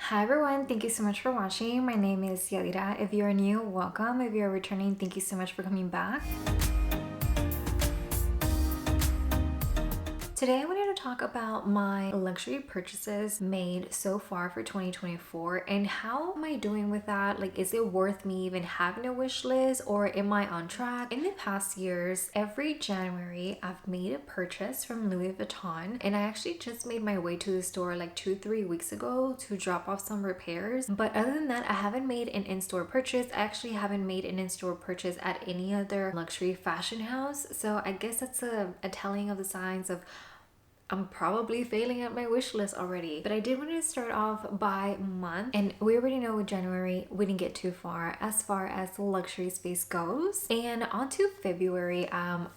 Hi everyone, thank you so much for watching. My name is Yadira. If you're new, welcome. If you're returning, thank you so much for coming back. Today I wanted to talk about my luxury purchases made so far for 2024 and how am I doing with that? Like, is it worth me even having a wish list or am I on track? In the past years, every January I've made a purchase from Louis Vuitton, and I actually just made my way to the store like 2-3 weeks ago to drop off some repairs. But other than that, I haven't made an in-store purchase. I actually haven't made an in-store purchase at any other luxury fashion house. So I guess that's a telling of the signs of I'm probably failing at my wish list already. But I did want to start off by month, and we already know with January we didn't get too far as the luxury space goes. And on to February, I'm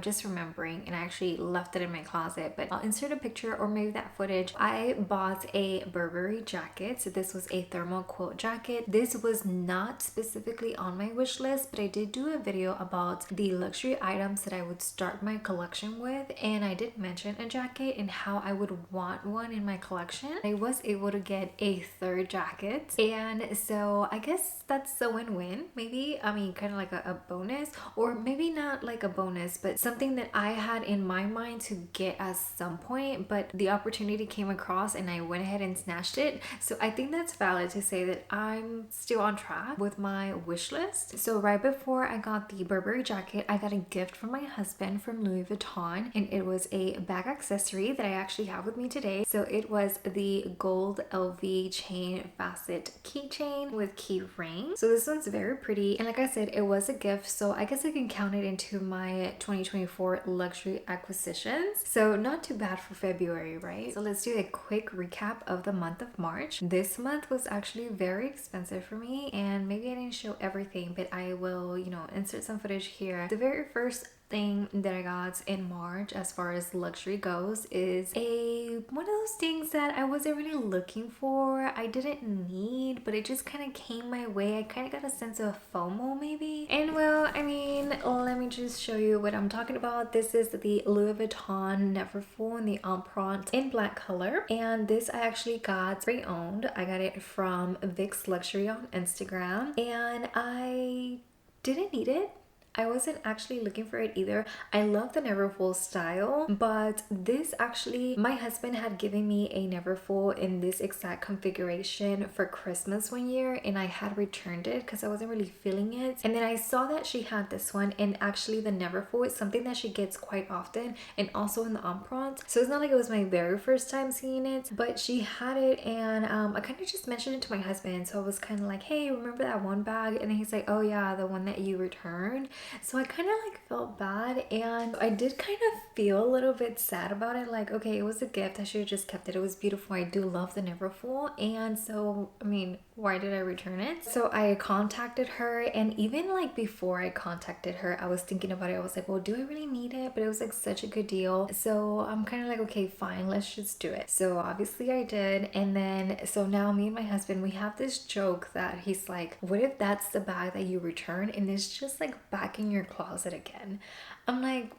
just remembering, and I actually left it in my closet, but I'll insert a picture or maybe that footage. I bought a Burberry jacket. So this was a thermal quilt jacket. This was not specifically on my wish list, but I did do a video about the luxury items that I would start my collection with, and I did mention a jacket and how I would want one in my collection. I was able to get a third jacket, and so I guess that's a win-win. Maybe, I mean, kind of like a bonus, or maybe not like a bonus, but something that I had in my mind to get at some point, but the opportunity came across and I went ahead and snatched it. So I think that's valid to say that I'm still on track with my wish list. So right before I got the Burberry jacket, I got a gift from my husband from Louis Vuitton, and it was a bag accessory that I actually have with me today. So it was the gold LV chain facet keychain with key ring. So this one's very pretty, and like I said, it was a gift, so I guess I can count it into my 2024 luxury acquisitions. So not too bad for February, right? So let's do a quick recap of the month of March. This month was actually very expensive for me, and maybe I didn't show everything, but I will, insert some footage here. The very first thing that I got in March as far as luxury goes is one of those things that I wasn't really looking for. I didn't need, but it just kind of came my way. I kind of got a sense of FOMO maybe. And well, I mean, let me just show you what I'm talking about. This is the Louis Vuitton Neverfull in the Empreinte in black color, and this I actually got pre-owned. I got it from Vic's Luxury on Instagram, and I didn't need it. I wasn't actually looking for it either. I love the Neverfull style, but this actually, my husband had given me a Neverfull in this exact configuration for Christmas one year, and I had returned it because I wasn't really feeling it. And then I saw that she had this one, and actually the Neverfull is something that she gets quite often, and also in the Empreinte. So it's not like it was my very first time seeing it, but she had it, and I kind of just mentioned it to my husband. So I was kind of like, hey, remember that one bag? And then he's like, oh yeah, the one that you returned. So I kind of like felt bad, and I did kind of feel a little bit sad about it. Like, okay, it was a gift. I should have just kept it. It was beautiful. I do love the Neverfull. And so, I mean, why did I return it? So I contacted her, and even like before I contacted her, I was thinking about it. I was like, well, do I really need it? But it was like such a good deal. So I'm kind of like, okay, fine, let's just do it. So obviously I did. And then, so now me and my husband, we have this joke that he's like, what if that's the bag that you return and it's just like back in your closet again? I'm like,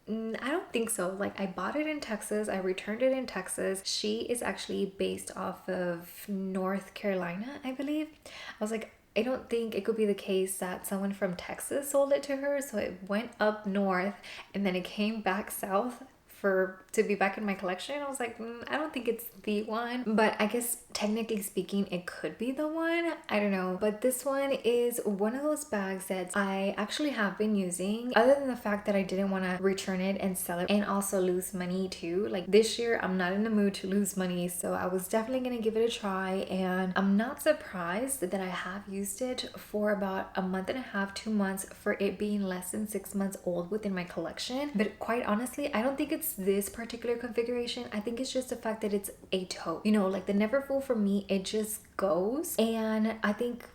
I don't think so. Like, I bought it in Texas. I returned it in Texas. She is actually based off of North Carolina, I believe. I was like, I don't think it could be the case that someone from Texas sold it to her. So it went up north and then it came back south to be back in my collection. I was like, I don't think it's the one, but I guess technically speaking it could be the one. I don't know, but this one is one of those bags that I actually have been using, other than the fact that I didn't want to return it and sell it and also lose money too. Like, this year I'm not in the mood to lose money, so I was definitely gonna give it a try, and I'm not surprised that I have used it for about a month and a half, 2 months, for it being less than 6 months old within my collection. But quite honestly, I don't think it's this particular configuration. I think it's just the fact that it's a taupe. Like the Neverfull for me, it just goes, and I think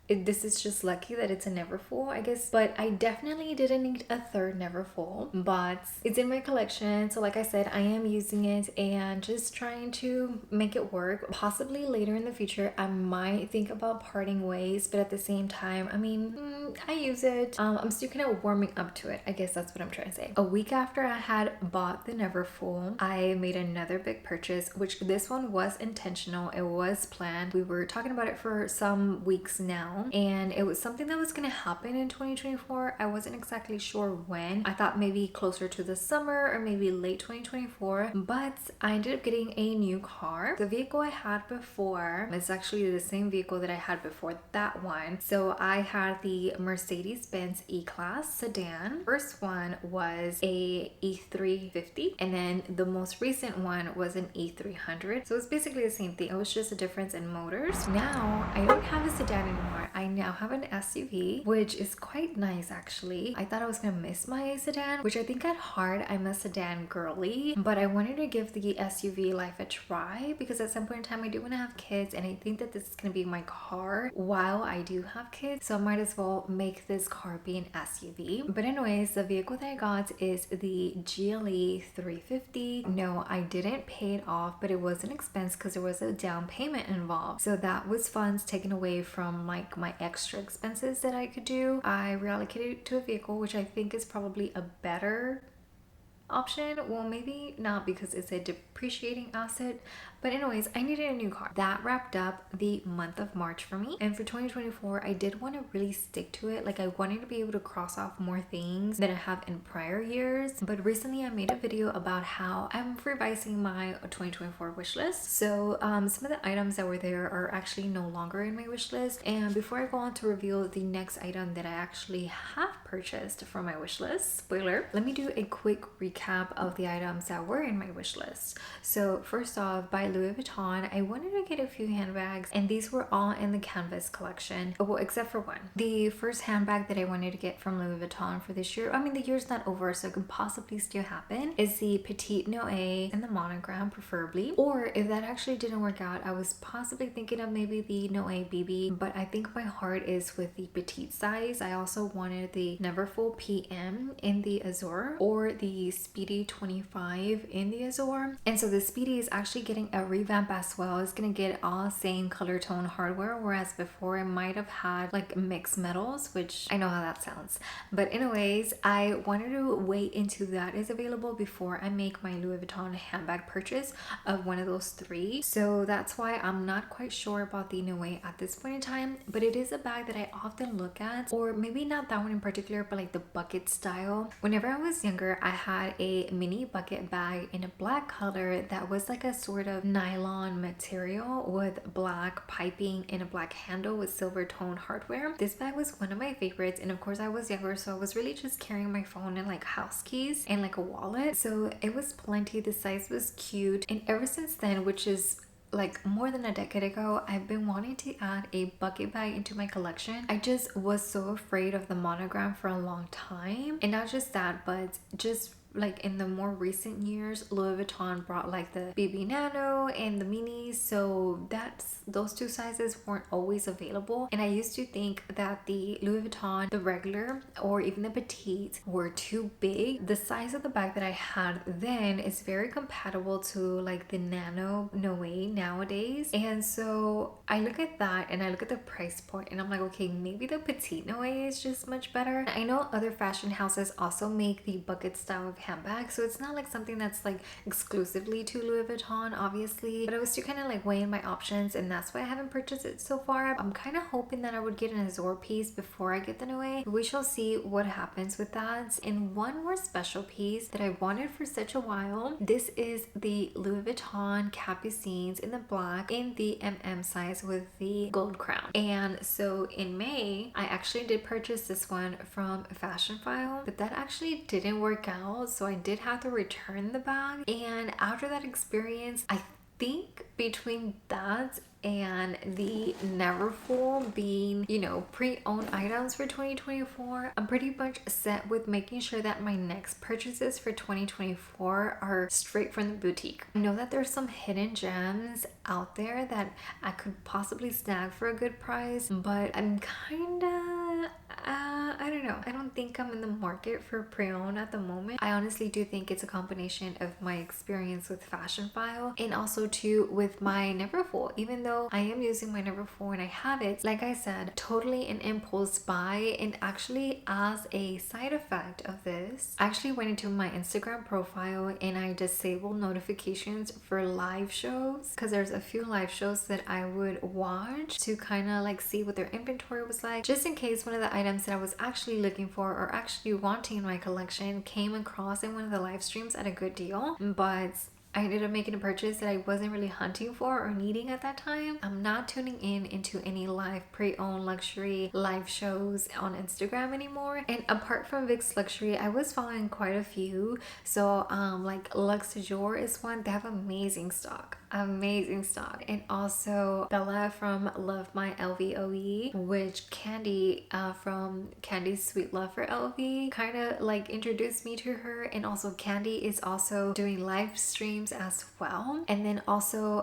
this is just lucky that it's a Neverfull, I guess. But I definitely didn't need a third Neverfull, but it's in my collection. So like I said, I am using it and just trying to make it work. Possibly later in the future, I might think about parting ways, but at the same time, I mean, I use it. I'm still kind of warming up to it. I guess that's what I'm trying to say. A week after I had bought the Neverfull, I made another big purchase, which this one was intentional. It was planned. We were talking about it for some weeks now, and it was something that was going to happen in 2024. I wasn't exactly sure when. I thought maybe closer to the summer or maybe late 2024, but I ended up getting a new car. The vehicle I had before is actually the same vehicle that I had before that one. So I had the Mercedes-Benz E-Class sedan. First one was a E350, and then the most recent one was an E300. So it's basically the same thing. It was just a difference in motors. Now I don't have a sedan anymore. I now have an SUV, which is quite nice actually. I thought I was gonna miss my sedan, which I think at heart I'm a sedan girly, but I wanted to give the SUV life a try because at some point in time I do want to have kids, and I think that this is gonna be my car while I do have kids, so I might as well make this car be an SUV. But anyways, the vehicle that I got is the GLE 350. No, I didn't pay it off, but it was an expense because there was a down payment involved, so that was funds taken away from like my extra expenses that I could do. I reallocated it to a vehicle, which I think is probably a better option. Well, maybe not because it's a depreciating asset, but anyways, I needed a new car. That wrapped up the month of March for me, and for 2024 I did want to really stick to it. Like I wanted to be able to cross off more things than I have in prior years, but recently I made a video about how I'm revising my 2024 wish list. So some of the items that were there are actually no longer in my wish list, and before I go on to reveal the next item that I actually have purchased from my wish list, spoiler, let me do a quick recap of the items that were in my wish list. So first off, by Louis Vuitton, I wanted to get a few handbags, and these were all in the canvas collection, well except for one. The first handbag that I wanted to get from Louis Vuitton for this year, I mean the year's not over, so it can possibly still happen, is the Petite Noe and the monogram preferably, or if that actually didn't work out, I was possibly thinking of maybe the Noe BB, but I think my heart is with the petite size. I also wanted the Neverfull PM in the Azure or the Speedy 25 in the Azure, and so the Speedy is actually getting a revamp as well. It's gonna get all same color tone hardware, whereas before it might have had like mixed metals, which I know how that sounds. But anyways, I wanted to wait until that is available before I make my Louis Vuitton handbag purchase of one of those three. So that's why I'm not quite sure about the Noe at this point in time, but it is a bag that I often look at, or maybe not that one in particular, but like the bucket style. Whenever I was younger, I had a mini bucket bag in a black color that was like a sort of nylon material with black piping and a black handle with silver tone hardware. This bag was one of my favorites, and of course I was younger, so I was really just carrying my phone and like house keys and like a wallet, so it was plenty. The size was cute, and ever since then, which is like more than a decade ago, I've been wanting to add a bucket bag into my collection. I just was so afraid of the monogram for a long time, and not just that, but just like in the more recent years, Louis Vuitton brought like the BB Nano and the minis, so those two sizes weren't always available, and I used to think that the Louis Vuitton, the regular or even the petite, were too big. The size of the bag that I had then is very compatible to like the Nano Noe nowadays, and so I look at that and I look at the price point and I'm like, okay, maybe the petite Noe is just much better. I know other fashion houses also make the bucket style of handbag, so it's not like something that's like exclusively to Louis Vuitton obviously, but I was still kind of like weighing my options, and that's why I haven't purchased it so far. I'm kind of hoping that I would get an Azure piece before I get the Noe. We shall see what happens with that. And one more special piece that I wanted for such a while, this is the Louis Vuitton Capucines in the black in the MM size with the gold crown. And so in May I actually did purchase this one from Fashionphile, but that actually didn't work out, so I did have to return the bag. And after that experience, I think between that and the Neverfull being, you know, pre-owned items for 2024, I'm pretty much set with making sure that my next purchases for 2024 are straight from the boutique. I know that there's some hidden gems out there that I could possibly snag for a good price, but I'm kinda I don't know. I don't think I'm in the market for pre-owned at the moment. I honestly do think it's a combination of my experience with Fashionphile and also too with my Neverfull. Even though I am using my Neverfull and I have it, like I said, totally an impulse buy. And actually, as a side effect of this, I actually went into my Instagram profile and I disabled notifications for live shows, because there's a few live shows that I would watch to kind of like see what their inventory was like, just in case one of the items that I was actually looking for or actually wanting in my collection came across in one of the live streams at a good deal. But I ended up making a purchase that I wasn't really hunting for or needing at that time. I'm not tuning in into any live pre-owned luxury live shows on Instagram anymore. And apart from Vic's Luxury, I was following quite a few. So like Luxe Jour is one. They have amazing stock. And also Bella from Love My LVOE, which Candy from Candy's Sweet Love for LV kind of like introduced me to her. And also Candy is also doing live streams as well. And then also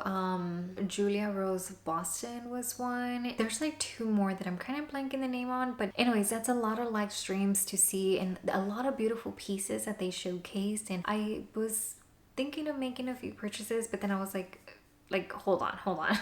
Julia Rose Boston was one. There's like two more that I'm kind of blanking the name on, but anyways, that's a lot of live streams to see and a lot of beautiful pieces that they showcased. And I was thinking of making a few purchases, but then I was like hold on.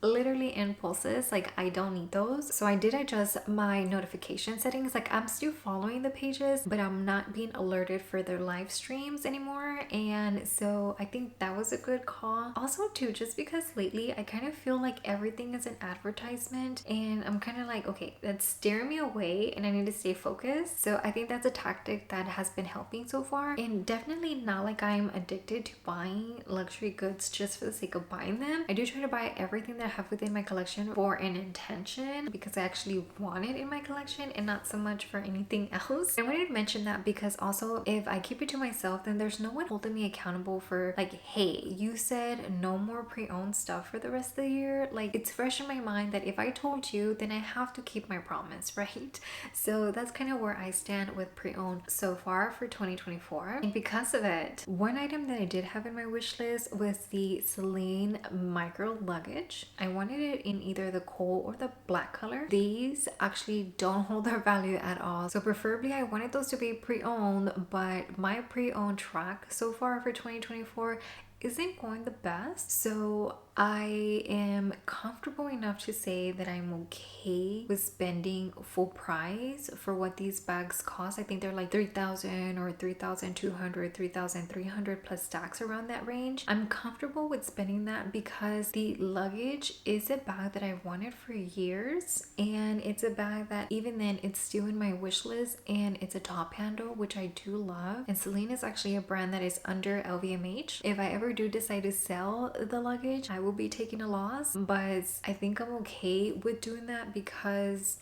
Literally impulses, like I don't need those. So I did adjust my notification settings. Like I'm still following the pages, but I'm not being alerted for their live streams anymore. And so I think that was a good call. Also too, just because lately I kind of feel like everything is an advertisement and I'm kind of like, okay, that's steering me away and I need to stay focused. So I think that's a tactic that has been helping so far, and definitely not like I'm addicted to buying luxury goods just for the sake of buying them. I do try to buy everything that I have within my collection for an intention, because I actually want it in my collection and not so much for anything else. I wanted to mention that because also if I keep it to myself, then there's no one holding me accountable for like, hey, you said no more pre-owned stuff for the rest of the year. Like it's fresh in my mind that if I told you, then I have to keep my promise, right? So that's kind of where I stand with pre-owned so far for 2024. And because of it, one item that I did have in my wish list was the Seline micro luggage. I wanted it in either the coal or the black color. These actually don't hold their value at all. So preferably I wanted those to be pre-owned, but my pre-owned track so far for 2024 isn't going the best. So I am comfortable enough to say that I'm okay with spending full price for what these bags cost. I think they're like 3,000 or 3,200, 3,300 plus tax, around that range. I'm comfortable with spending that because the luggage is a bag that I've wanted for years, and it's a bag that even then it's still in my wish list, and it's a top handle, which I do love. And Seline is actually a brand that is under LVMH. If I ever do decide to sell the luggage, I will be taking a loss, but I think I'm okay with doing that because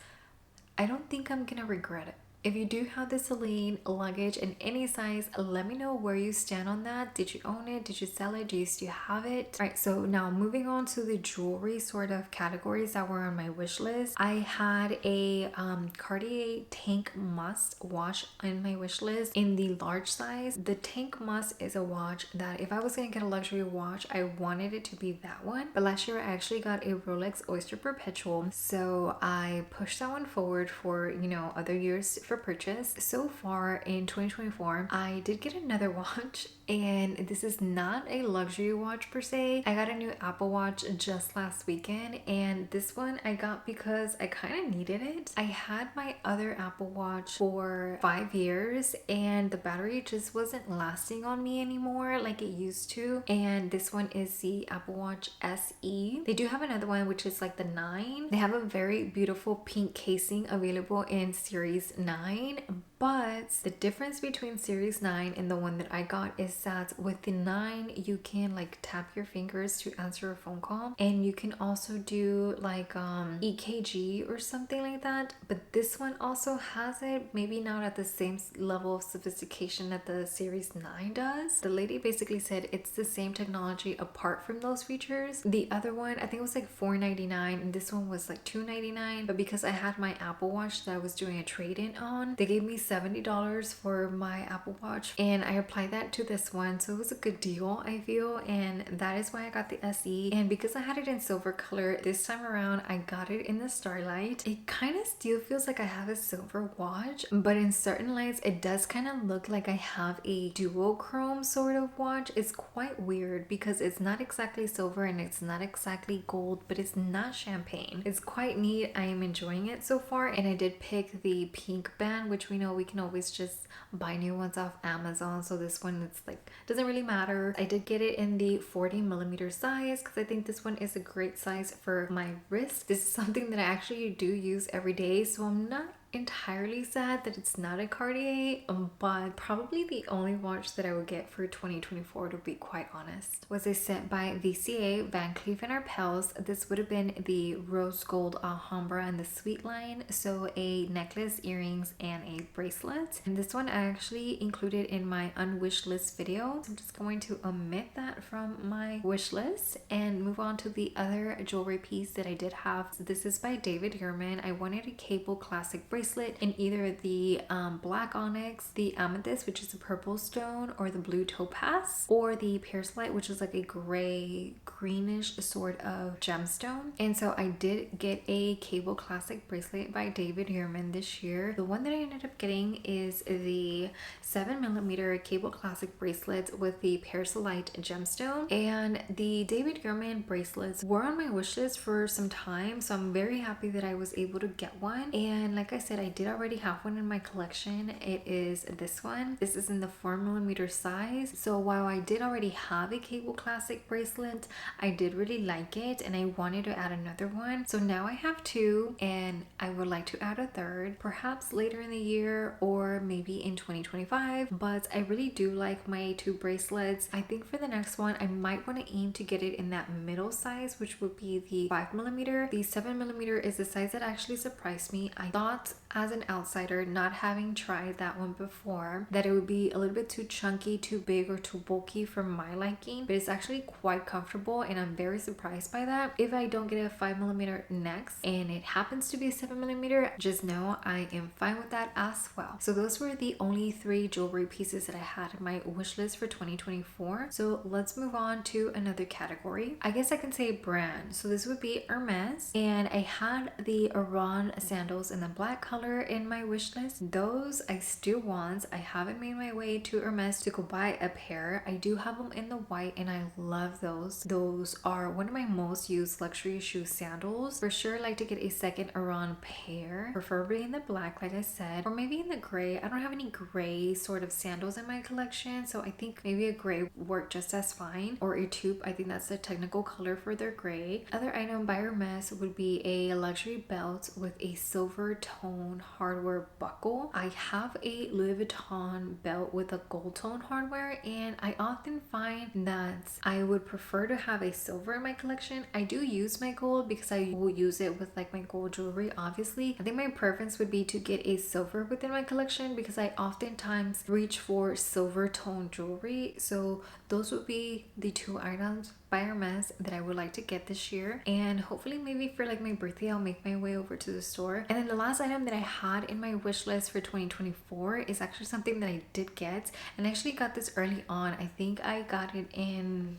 I don't think I'm gonna regret it. If you do have the Seline luggage in any size, let me know where you stand on that. Did you own it? Did you sell it? Do you still have it? All right, so now moving on to the jewelry sort of categories that were on my wish list. I had a Cartier Tank Must watch on my wish list in the large size. The Tank Must is a watch that if I was gonna get a luxury watch, I wanted it to be that one. But last year I actually got a Rolex Oyster Perpetual, so I pushed that one forward for, you know, other years for purchase. So far in 2024, I did get another watch, and this is not a luxury watch per se. I got a new Apple Watch just last weekend, and this one I got because I kind of needed it. I had my other Apple Watch for 5 years and the battery just wasn't lasting on me anymore like it used to, and this one is the Apple Watch SE. They do have another one which is like the 9. They have a very beautiful pink casing available in series 9, But the difference between series 9 and the one that I got is that with the 9 you can like tap your fingers to answer a phone call, and you can also do like EKG or something like that. But this one also has it, maybe not at the same level of sophistication that the series 9 does. The lady basically said it's the same technology apart from those features. The other one, I think it was like $4.99 and this one was like $2.99, but because I had my Apple Watch that I was doing a trade-in on, they gave me $70 for my Apple Watch and I applied that to this one, so it was a good deal, I feel, and that is why I got the SE. And because I had it in silver color, this time around I got it in the Starlight. It kind of still feels like I have a silver watch, but in certain lights it does kind of look like I have a duochrome sort of watch. It's quite weird because it's not exactly silver and it's not exactly gold, but it's not champagne. It's quite neat. I am enjoying it so far, and I did pick the pink band, which we know we can always just buy new ones off Amazon, so this one, it's like doesn't really matter. I did get it in the 40mm size because I think this one is a great size for my wrist. This is something that I actually do use every day, so I'm not entirely sad that it's not a Cartier, but probably the only watch that I would get for 2024, to be quite honest. Was a set by VCA, Van Cleef & Arpels. This would have been the rose gold Alhambra and the sweet line, so a necklace, earrings, and a bracelet. And this one I actually included in my unwish list video, so I'm just going to omit that from my wish list and move on to the other jewelry piece that I did have. So this is by David Yurman. I wanted a cable classic bracelet in either the black onyx, the amethyst, which is a purple stone, or the blue topaz, or the pearlite, which is like a gray greenish sort of gemstone. And so I did get a cable classic bracelet by David Yurman this year. The one that I ended up getting is the 7mm cable classic bracelet with the pearlite gemstone. And the David Yurman bracelets were on my wish list for some time, so I'm very happy that I was able to get one. And like I said, I did already have one in my collection. It is this one. This is in the 4mm size. So while I did already have a cable classic bracelet, I did really like it and I wanted to add another one. So now I have two and I would like to add a third, perhaps later in the year or maybe in 2025. But I really do like my two bracelets. I think for the next one, I might want to aim to get it in that middle size, which would be the 5mm. The 7mm is the size that actually surprised me. I thought as an outsider, not having tried that one before, that it would be a little bit too chunky, too big, or too bulky for my liking, but it's actually quite comfortable and I'm very surprised by that. If I don't get a 5mm next and it happens to be a 7mm, just know I am fine with that as well. So those were the only 3 jewelry pieces that I had in my wish list for 2024. So let's move on to another category. I guess I can say brand. So this would be Hermes, and I had the Iran sandals in the black color in my wish list. Those I still want. I haven't made my way to Hermes to go buy a pair. I do have them in the white and I love those. Those are one of my most used luxury shoe sandals. For sure like to get a second Iran pair, preferably in the black like I said, or maybe in the gray. I don't have any gray sort of sandals in my collection, so I think maybe a gray would work just as fine, or a taupe. I think that's the technical color for their gray. Other item by Hermes would be a luxury belt with a silver tone hardware buckle. I have a Louis Vuitton belt with a gold tone hardware, and I often find that I would prefer to have a silver in my collection. I do use my gold because I will use it with like my gold jewelry, obviously. I think my preference would be to get a silver within my collection because I oftentimes reach for silver tone jewelry. So those would be the 2 items by Hermes that I would like to get this year, and hopefully maybe for like my birthday I'll make my way over to the store. And then the last item that I had in my wish list for 2024 is actually something that I did get, and I actually got this early on. I think I got it in,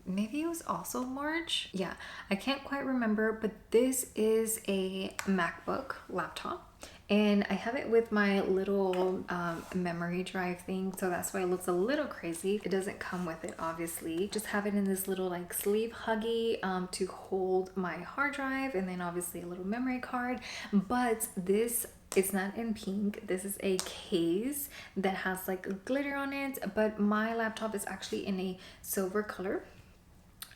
maybe it was also March. Yeah, I can't quite remember, but this is a MacBook laptop. And I have it with my little memory drive thing, so that's why it looks a little crazy. It doesn't come with it, obviously. Just have it in this little like sleeve huggy to hold my hard drive, and then obviously a little memory card. But this, it's not in pink. This is a case that has like glitter on it, but my laptop is actually in a silver color.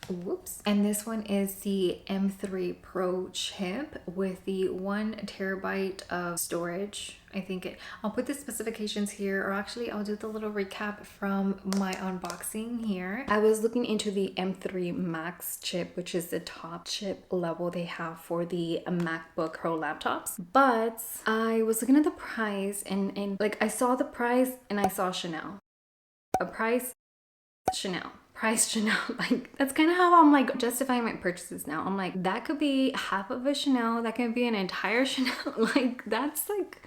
Whoops. And this one is the M3 Pro chip with the 1 terabyte of storage. I'll put the specifications here, or actually I'll do the little recap from my unboxing here. I was looking into the M3 Max chip, which is the top chip level they have for the MacBook Pro laptops. But I was looking at the price and like I saw the price and I saw Chanel. A price, Chanel. Price, Chanel. Like that's kind of how I'm like justifying my purchases now. I'm like, that could be half of a Chanel, that could be an entire Chanel. Like that's like,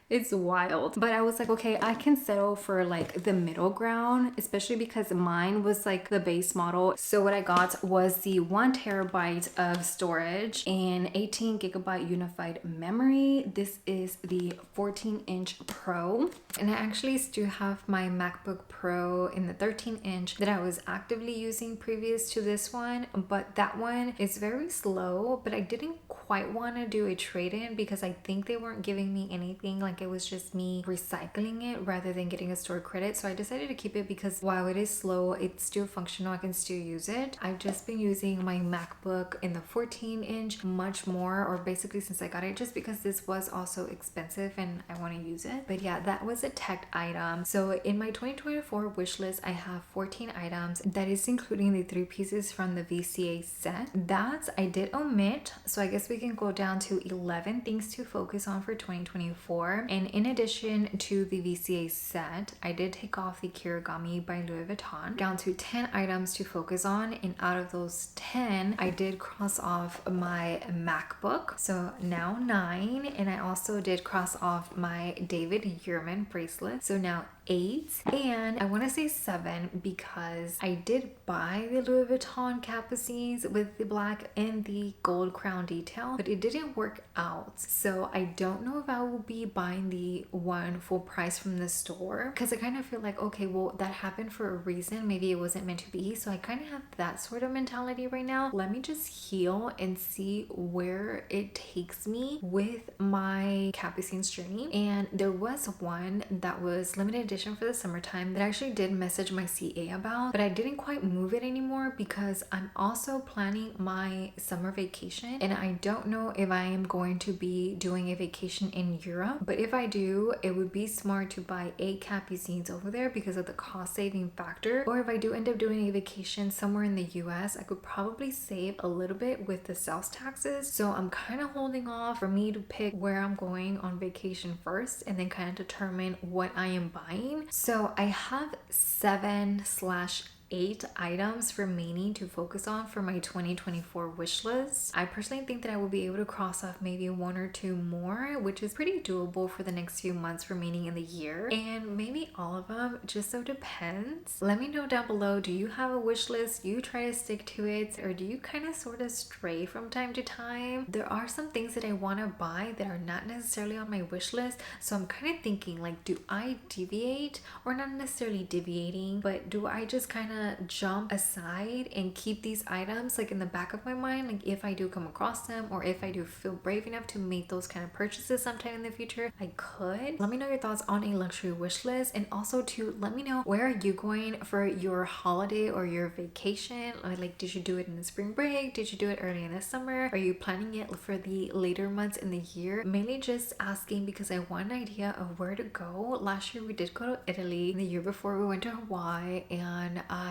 it's wild. But I was like, okay, I can settle for like the middle ground, especially because mine was like the base model. So what I got was the 1 terabyte of storage and 18 gigabyte unified memory. This is the 14-inch Pro. And I actually still have my MacBook Pro in the 13-inch that I was actively using previous to this one, but that one is very slow. But I didn't quite want to do a trade-in because I think they weren't giving me anything. Like it was just me recycling it rather than getting a store credit. So I decided to keep it because while it is slow, it's still functional. I can still use it. I've just been using my MacBook in the 14-inch much more, or basically since I got it, just because this was also expensive and I want to use it. But yeah, that was a tech item. So in my 2024 wish list, I have 14 items. That is including the 3 pieces from the VCA set. That I did omit. So I guess we can go down to 11 things to focus on for 2024. And in addition to the VCA set, I did take off the Kirigami by Louis Vuitton, down to 10 items to focus on. And out of those 10, I did cross off my MacBook. So now 9. And I also did cross off my David Yurman bracelet. So now 8. And I want to say 7 because I did buy the Louis Vuitton Capucines with the black and the gold crown detail, but it didn't work out. So I don't know if I will be buying the one full price from the store, because I kind of feel like, okay, well, that happened for a reason. Maybe it wasn't meant to be. So I kind of have that sort of mentality right now. Let me just heal and see where it takes me with my Capucines journey. And there was one that was limited edition for the summertime that I actually did message my CA about, but I didn't quite move it anymore because I'm also planning my summer vacation, and I don't know if I am going to be doing a vacation in Europe. But if I do, it would be smart to buy 8 Capucines over there because of the cost saving factor. Or if I do end up doing a vacation somewhere in the US, I could probably save a little bit with the sales taxes. So I'm kind of holding off for me to pick where I'm going on vacation first and then kind of determine what I am buying. So I have 7/8 items remaining to focus on for my 2024 wish list. I personally think that I will be able to cross off maybe 1 or 2 more, which is pretty doable for the next few months remaining in the year, and maybe all of them, just so depends. Let me know down below, do you have a wish list? You try to stick to it, or do you kind of sort of stray from time to time? There are some things that I want to buy that are not necessarily on my wish list, so I'm kind of thinking like, do I deviate, or not necessarily deviating, but do I just kind of jump aside and keep these items like in the back of my mind, like if I do come across them, or if I do feel brave enough to make those kind of purchases sometime in the future, I could. Let me know your thoughts on a luxury wish list, and also to let me know, where are you going for your holiday or your vacation? Like, did you do it in the spring break? Did you do it early in the summer? Are you planning it for the later months in the year? Mainly just asking because I want an idea of where to go. Last year we did go to Italy, the year before we went to Hawaii, and I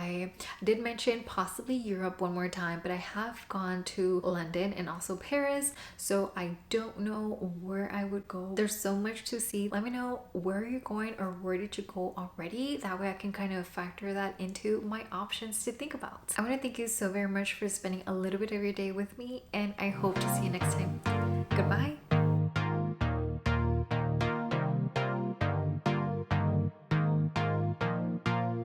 did mention possibly Europe one more time, but I have gone to London and also Paris, so I don't know where I would go. There's so much to see. Let me know where you're going, or where did you go already? That way I can kind of factor that into my options to think about. I want to thank you so very much for spending a little bit of your day with me, and I hope to see you next time. Goodbye.